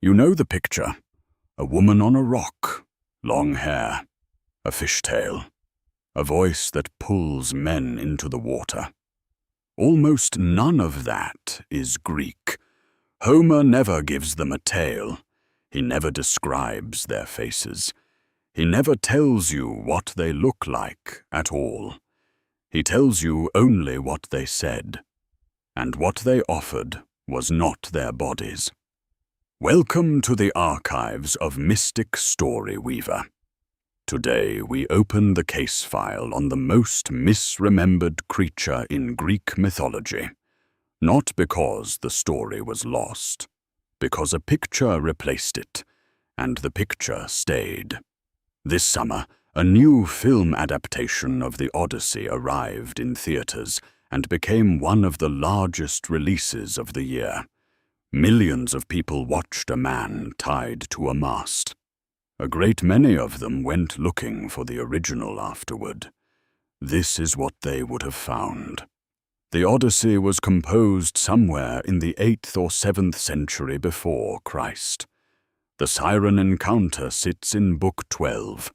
You know the picture. A woman on a rock, long hair, a fishtail, a voice that pulls men into the water. Almost none of that is Greek. Homer never gives them a tale. He never describes their faces. He never tells you what they look like at all. He tells you only what they said, and what they offered was not their bodies. Welcome to the archives of Mystic Story Weaver. Today we open the case file on the most misremembered creature in Greek mythology, not because the story was lost, because a picture replaced it, and the picture stayed. This summer, a new film adaptation of the Odyssey arrived in theaters and became one of the largest releases of the year. Millions of people watched a man tied to a mast. A great many of them went looking for the original afterward. This is what they would have found. The Odyssey was composed somewhere in the 8th or 7th century before Christ. The siren encounter sits in Book 12,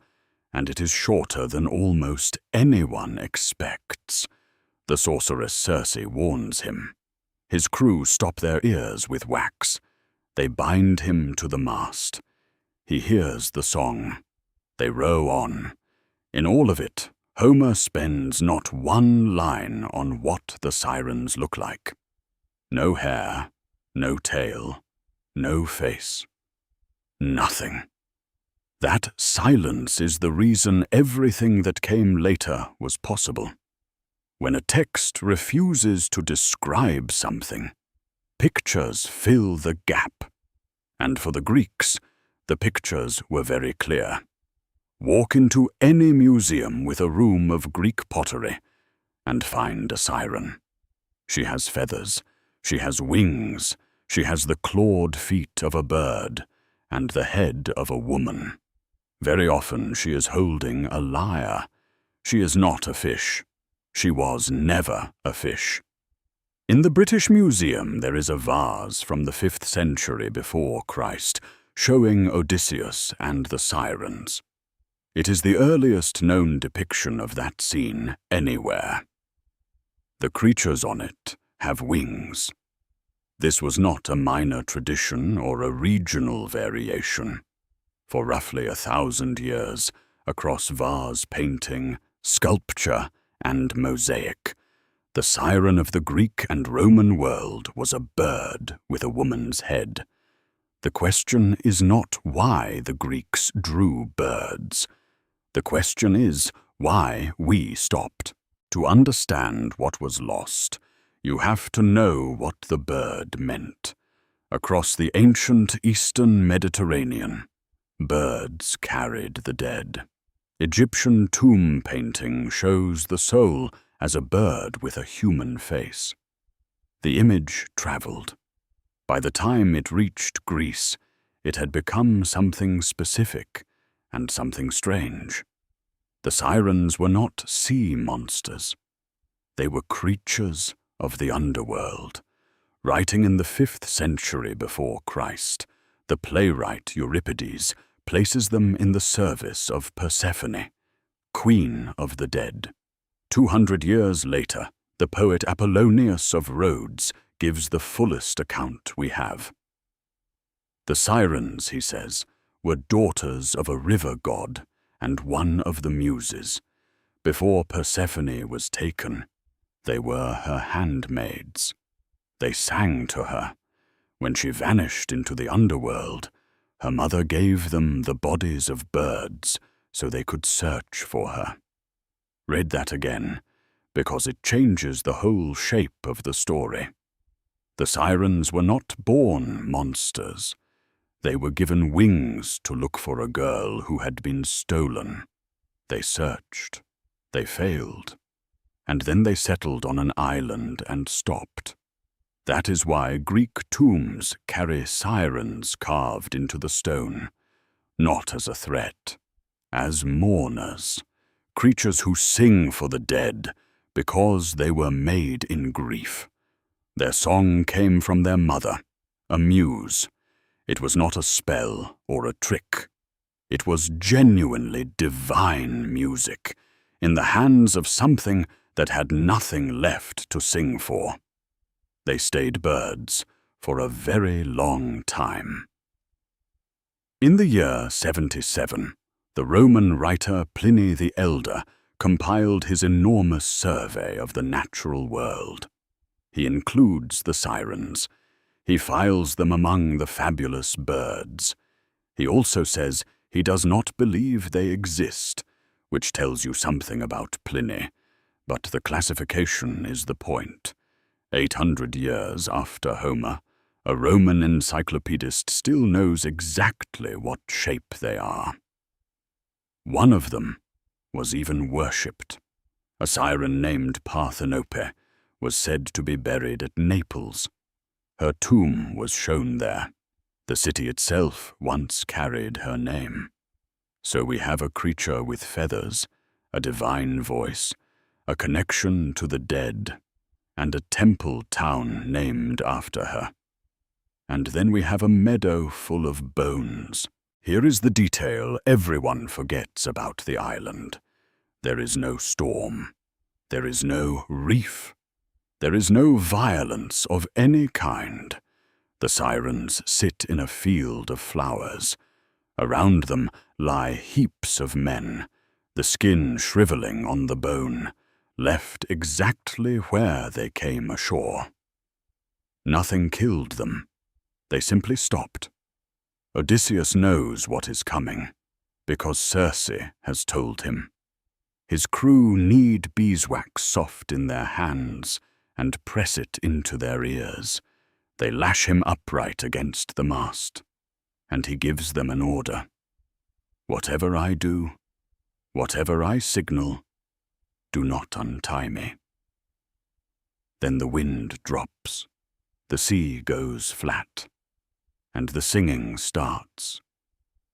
and it is shorter than almost anyone expects. The sorceress Circe warns him. His crew stop their ears with wax. They bind him to the mast. He hears the song. They row on. In all of it, Homer spends not one line on what the sirens look like. No hair, no tail, no face. Nothing. That silence is the reason everything that came later was possible. When a text refuses to describe something, pictures fill the gap. And for the Greeks, the pictures were very clear. Walk into any museum with a room of Greek pottery and find a siren. She has feathers, she has wings, she has the clawed feet of a bird and the head of a woman. Very often she is holding a lyre. She is not a fish. She was never a fish. In the British Museum there is a vase from the 5th century before Christ showing Odysseus and the sirens. It is the earliest known depiction of that scene anywhere. The creatures on it have wings. This was not a minor tradition or a regional variation. For roughly 1,000 years, across vase painting, sculpture, and mosaic, the siren of the Greek and Roman world was a bird with a woman's head. The question is not why the Greeks drew birds. The question is why we stopped. To understand what was lost, you have to know what the bird meant. Across the ancient Eastern Mediterranean, birds carried the dead. Egyptian tomb painting shows the soul as a bird with a human face. The image traveled. By the time it reached Greece, it had become something specific and something strange. The sirens were not sea monsters. They were creatures of the underworld. Writing in the 5th century before Christ, the playwright Euripides places them in the service of Persephone, queen of the dead. 200 years later, the poet Apollonius of Rhodes gives the fullest account we have. The sirens, he says, were daughters of a river god and one of the muses. Before Persephone was taken, they were her handmaids. They sang to her. When she vanished into the underworld, her mother gave them the bodies of birds so they could search for her. Read that again, because it changes the whole shape of the story. The sirens were not born monsters. They were given wings to look for a girl who had been stolen. They searched. They failed. And then they settled on an island and stopped. That is why Greek tombs carry sirens carved into the stone, not as a threat, as mourners, creatures who sing for the dead because they were made in grief. Their song came from their mother, a muse. It was not a spell or a trick. It was genuinely divine music, in the hands of something that had nothing left to sing for. They stayed birds for a very long time. In the year 77, the Roman writer Pliny the Elder compiled his enormous survey of the natural world. He includes the sirens. He files them among the fabulous birds. He also says he does not believe they exist, which tells you something about Pliny, but the classification is the point. 800 years after Homer, a Roman encyclopedist still knows exactly what shape they are. One of them was even worshipped. A siren named Parthenope was said to be buried at Naples. Her tomb was shown there. The city itself once carried her name. So we have a creature with feathers, a divine voice, a connection to the dead, and a temple town named after her. And then we have a meadow full of bones. Here is the detail everyone forgets about the island. There is no storm. There is no reef. There is no violence of any kind. The sirens sit in a field of flowers. Around them lie heaps of men, the skin shriveling on the bone, left exactly where they came ashore. Nothing killed them. They simply stopped. Odysseus knows what is coming, because Circe has told him. His crew knead beeswax soft in their hands and press it into their ears. They lash him upright against the mast, and he gives them an order. Whatever I do, whatever I signal, do not untie me. Then the wind drops, the sea goes flat, and the singing starts.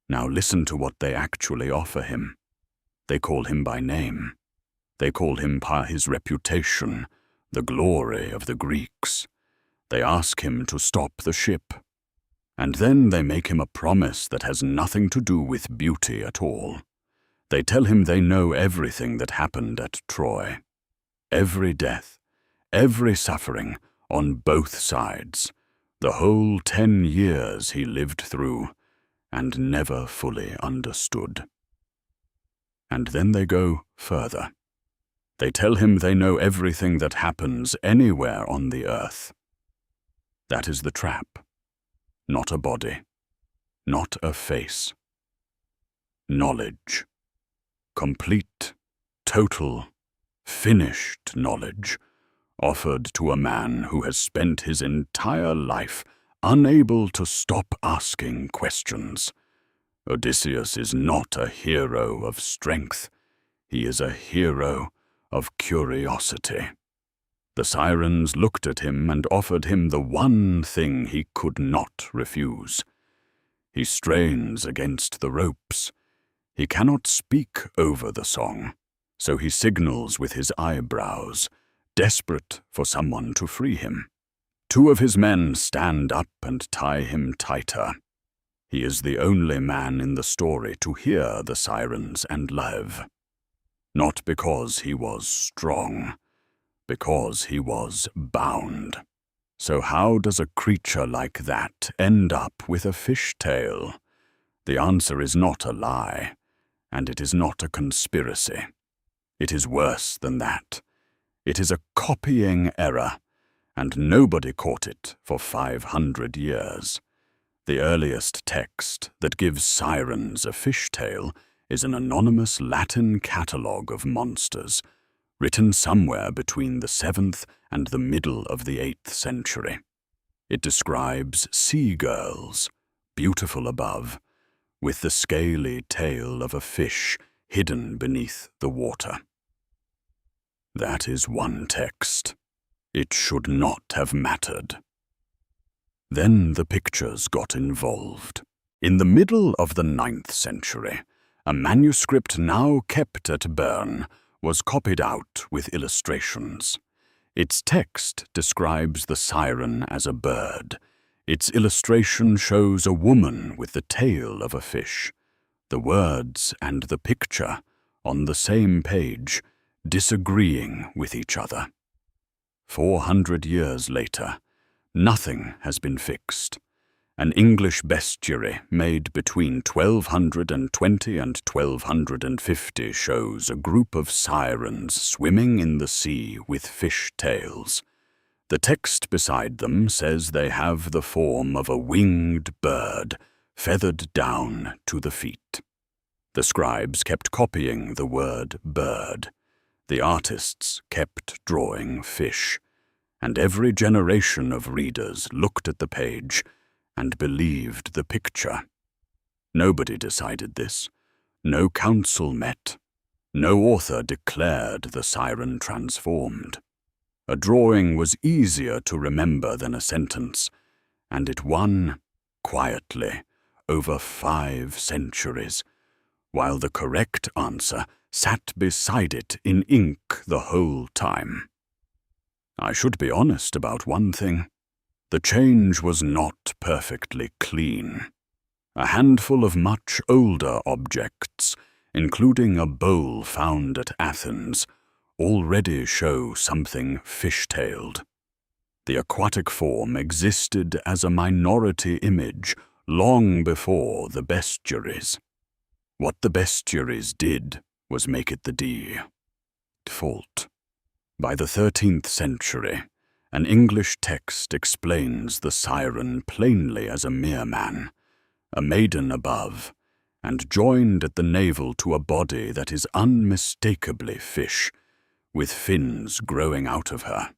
Now listen to what they actually offer him. They call him by name. They call him by his reputation, the glory of the Greeks. They ask him to stop the ship. And then they make him a promise that has nothing to do with beauty at all. They tell him they know everything that happened at Troy. Every death, every suffering, on both sides. The whole 10 years he lived through, and never fully understood. And then they go further. They tell him they know everything that happens anywhere on the earth. That is the trap. Not a body, not a face. Knowledge. Complete, total, finished knowledge, offered to a man who has spent his entire life unable to stop asking questions. Odysseus is not a hero of strength. He is a hero of curiosity. The sirens looked at him and offered him the one thing he could not refuse. He strains against the ropes. He cannot speak over the song, so he signals with his eyebrows, desperate for someone to free him. 2 of his men stand up and tie him tighter. He is the only man in the story to hear the sirens and live. Not because he was strong, because he was bound. So how does a creature like that end up with a fishtail? The answer is not a lie, and it is not a conspiracy. It is worse than that. It is a copying error, and nobody caught it for 500 years. The earliest text that gives sirens a fishtail is an anonymous Latin catalogue of monsters, written somewhere between the 7th and the middle of the 8th century. It describes sea girls, beautiful above, with the scaly tail of a fish hidden beneath the water. That is one text. It should not have mattered. Then the pictures got involved. In the middle of the 9th century, a manuscript now kept at Bern was copied out with illustrations. Its text describes the siren as a bird. Its illustration shows a woman with the tail of a fish, the words and the picture on the same page, disagreeing with each other. 400 years later, nothing has been fixed. An English bestiary made between 1220 and 1250 shows a group of sirens swimming in the sea with fish tails. The text beside them says they have the form of a winged bird, feathered down to the feet. The scribes kept copying the word bird. The artists kept drawing fish. And every generation of readers looked at the page and believed the picture. Nobody decided this. No council met. No author declared the siren transformed. A drawing was easier to remember than a sentence, and it won, quietly, over 5 centuries, while the correct answer sat beside it in ink the whole time. I should be honest about one thing. The change was not perfectly clean. A handful of much older objects, including a bowl found at Athens, already show something fish-tailed. The aquatic form existed as a minority image long before the bestiaries. What the bestiaries did was make it the default. By the 13th century, an English text explains the siren plainly as a merman, a maiden above, and joined at the navel to a body that is unmistakably fish, with fins growing out of her.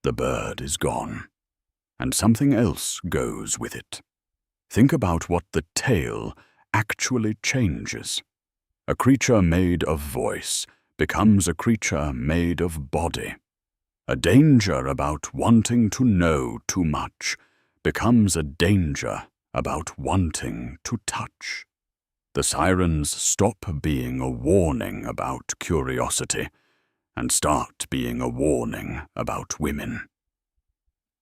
The bird is gone, and something else goes with it. Think about what the tail actually changes. A creature made of voice becomes a creature made of body. A danger about wanting to know too much becomes a danger about wanting to touch. The sirens stop being a warning about curiosity and start being a warning about women.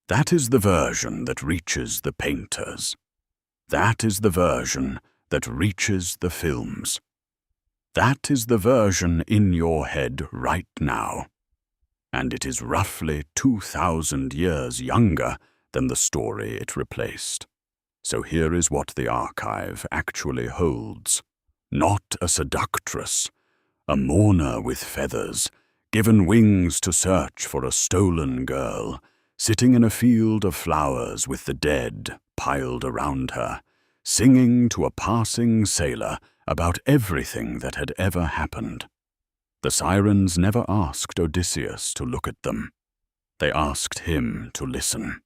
That is the version that reaches the painters. That is the version that reaches the films. That is the version in your head right now. And it is roughly 2,000 years younger than the story it replaced. So here is what the archive actually holds. Not a seductress, a mourner with feathers, given wings to search for a stolen girl, sitting in a field of flowers with the dead piled around her, singing to a passing sailor about everything that had ever happened. The sirens never asked Odysseus to look at them. They asked him to listen.